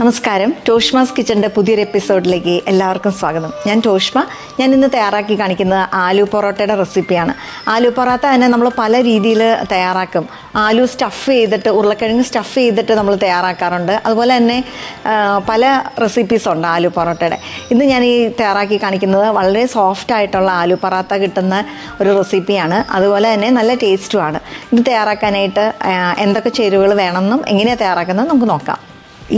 നമസ്കാരം. ടോഷ്മാസ് കിച്ചൻ്റെ പുതിയൊരു എപ്പിസോഡിലേക്ക് എല്ലാവർക്കും സ്വാഗതം. ഞാൻ ടോഷ്മ. ഞാൻ ഇന്ന് തയ്യാറാക്കി കാണിക്കുന്നത് ആലു പൊറോട്ടയുടെ റെസിപ്പിയാണ്. ആലു പൊറോട്ട തന്നെ നമ്മൾ പല രീതിയിൽ തയ്യാറാക്കും. ആലു സ്റ്റഫ് ചെയ്തിട്ട്, ഉരുളക്കിഴങ്ങ് സ്റ്റഫ് ചെയ്തിട്ട് നമ്മൾ തയ്യാറാക്കാറുണ്ട്. അതുപോലെ തന്നെ പല റെസിപ്പീസ് ഉണ്ട് ആലു പൊറോട്ടയുടെ. ഇന്ന് ഞാൻ ഈ തയ്യാറാക്കി കാണിക്കുന്നത് വളരെ സോഫ്റ്റ് ആയിട്ടുള്ള ആലു പൊറോട്ട കിട്ടുന്ന ഒരു റെസിപ്പിയാണ്. അതുപോലെ തന്നെ നല്ല ടേസ്റ്റുമാണ്. ഇത് തയ്യാറാക്കാനായിട്ട് എന്തൊക്കെ ചേരുവകൾ വേണമെന്നും എങ്ങനെയാണ് തയ്യാറാക്കുന്നത് നമുക്ക് നോക്കാം.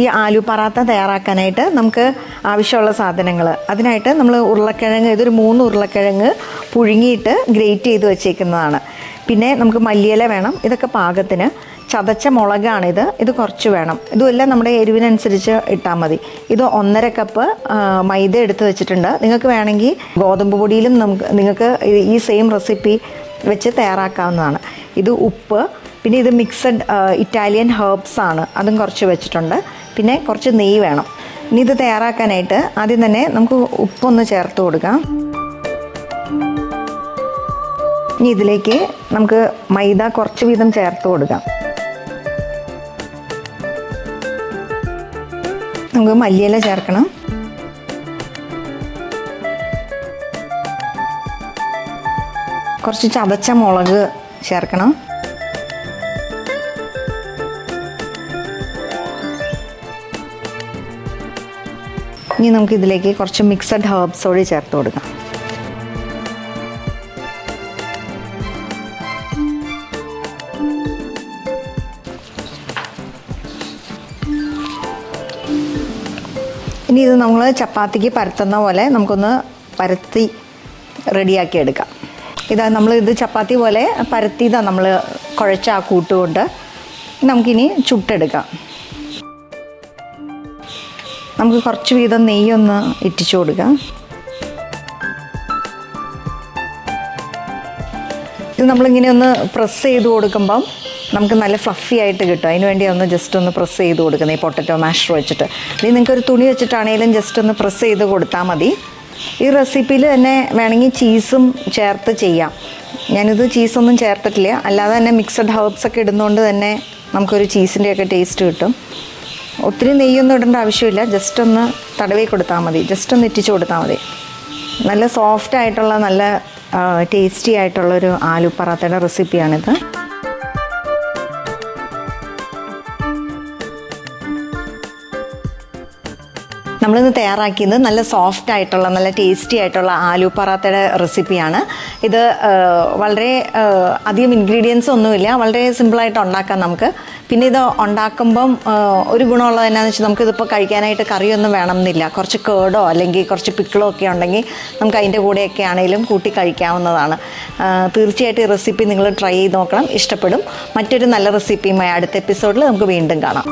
ഈ ആലു പറാത്ത തയ്യാറാക്കാനായിട്ട് നമുക്ക് ആവശ്യമുള്ള സാധനങ്ങൾ, അതിനായിട്ട് നമ്മൾ ഉരുളക്കിഴങ്ങ്, ഇതൊരു 3 ഉരുളക്കിഴങ്ങ് പുഴുങ്ങിയിട്ട് ഗ്രേറ്റ് ചെയ്ത് വെച്ചേക്കുന്നതാണ്. പിന്നെ നമുക്ക് മല്ലിയില വേണം, ഇതൊക്കെ പാകത്തിന്. ചതച്ച മുളകാണിത്, ഇത് കുറച്ച് വേണം. ഇതുമെല്ലാം നമ്മുടെ എരിവിനനുസരിച്ച് ഇട്ടാൽ മതി. ഇത് 1.5 കപ്പ് മൈദ എടുത്ത് വെച്ചിട്ടുണ്ട്. നിങ്ങൾക്ക് വേണമെങ്കിൽ ഗോതമ്പ് പൊടിയിലും നിങ്ങൾക്ക് ഈ സെയിം റെസിപ്പി വെച്ച് തയ്യാറാക്കാവുന്നതാണ്. ഇത് ഉപ്പ്, പിന്നെ ഇത് മിക്സഡ് ഇറ്റാലിയൻ ഹെർബ്സ് ആണ്, അതും കുറച്ച് വെച്ചിട്ടുണ്ട്. പിന്നെ കുറച്ച് നെയ്യ് വേണം. ഇനി ഇത് തയ്യാറാക്കാനായിട്ട് ആദ്യം തന്നെ നമുക്ക് ഉപ്പൊന്ന് ചേർത്ത് കൊടുക്കാം. ഇനി ഇതിലേക്ക് നമുക്ക് മൈദ കുറച്ച് വീതം ചേർത്ത് കൊടുക്കാം. നമുക്ക് മല്ലിയില ചേർക്കണം. കുറച്ച് ചതച്ച മുളക് ചേർക്കണം. ഇനി നമുക്കിതിലേക്ക് കുറച്ച് മിക്സഡ് ഹെർബ്സ് കൂടി ചേർത്ത് കൊടുക്കാം. ഇനി ഇത് നമ്മൾ ചപ്പാത്തിക്ക് പരത്തുന്ന പോലെ നമുക്കൊന്ന് പരത്തി റെഡിയാക്കി എടുക്കാം. ഇത് ചപ്പാത്തി പോലെ പരത്തിയതാണ് നമ്മൾ കുഴച്ച ആ കൂട്ടുകൊണ്ട്. നമുക്കിനി ചുട്ടെടുക്കാം. നമുക്ക് കുറച്ച് വീതം നെയ്യൊന്ന് ഇറ്റിച്ചു കൊടുക്കാം. ഇത് നമ്മളിങ്ങനെ ഒന്ന് പ്രസ് ചെയ്ത് കൊടുക്കുമ്പം നമുക്ക് നല്ല ഫ്ലഫി ആയിട്ട് കിട്ടും. അതിന് വേണ്ടി ഒന്ന് ജസ്റ്റ് ഒന്ന് പ്രസ് ചെയ്ത് കൊടുക്കുന്നത്, ഈ പൊട്ടറ്റോ മാഷർ വെച്ചിട്ട്. ഇത് നിങ്ങൾക്കൊരു തുണി വെച്ചിട്ടാണെങ്കിലും ജസ്റ്റ് ഒന്ന് പ്രസ് ചെയ്ത് കൊടുത്താൽ മതി. ഈ റെസിപ്പിയിൽ തന്നെ വേണമെങ്കിൽ ചീസും ചേർത്ത് ചെയ്യാം. ഞാനിത് ചീസൊന്നും ചേർത്തിട്ടില്ല, അല്ലാതെ തന്നെ മിക്സഡ് ഹെർബ്സൊക്കെ ഇടുന്നതുകൊണ്ട് തന്നെ നമുക്കൊരു ചീസിൻ്റെയൊക്കെ ടേസ്റ്റ് കിട്ടും. ഒത്തിരി നെയ്യൊന്നും ഇടേണ്ട ആവശ്യമില്ല, ജസ്റ്റ് ഒന്ന് തടവി കൊടുത്താൽ മതി, ജസ്റ്റ് ഒന്ന് ഇറ്റിച്ച് കൊടുത്താൽ മതി. നല്ല സോഫ്റ്റ് ആയിട്ടുള്ള, നല്ല ടേസ്റ്റി ആയിട്ടുള്ളൊരു ആലു പറാത്തയുടെ റെസിപ്പിയാണിത്. നമ്മളിന്ന് തയ്യാറാക്കിയത് നല്ല സോഫ്റ്റ് ആയിട്ടുള്ള, നല്ല ടേസ്റ്റി ആയിട്ടുള്ള ആലു പറാത്തയുടെ റെസിപ്പിയാണ്. ഇത് വളരെ അധികം ഇൻഗ്രീഡിയൻസ് ഒന്നുമില്ല, വളരെ സിമ്പിളായിട്ട് ഉണ്ടാക്കാം നമുക്ക്. പിന്നെ ഇത് ഉണ്ടാക്കുമ്പം ഒരു ഗുണമുള്ളത് എന്നാന്ന് വെച്ചാൽ നമുക്കിതിപ്പോൾ കഴിക്കാനായിട്ട് കറിയൊന്നും വേണമെന്നില്ല. കുറച്ച് കേടോ അല്ലെങ്കിൽ കുറച്ച് പിക്കിളോ ഒക്കെ ഉണ്ടെങ്കിൽ നമുക്ക് അതിൻ്റെ കൂടെയൊക്കെ ആണെങ്കിലും കൂട്ടി കഴിക്കാവുന്നതാണ്. തീർച്ചയായിട്ടും ഈ റെസിപ്പി നിങ്ങൾ ട്രൈ ചെയ്ത് നോക്കണം, ഇഷ്ടപ്പെടും. മറ്റൊരു നല്ല റെസിപ്പിയുമായി അടുത്ത എപ്പിസോഡിൽ നമുക്ക് വീണ്ടും കാണാം.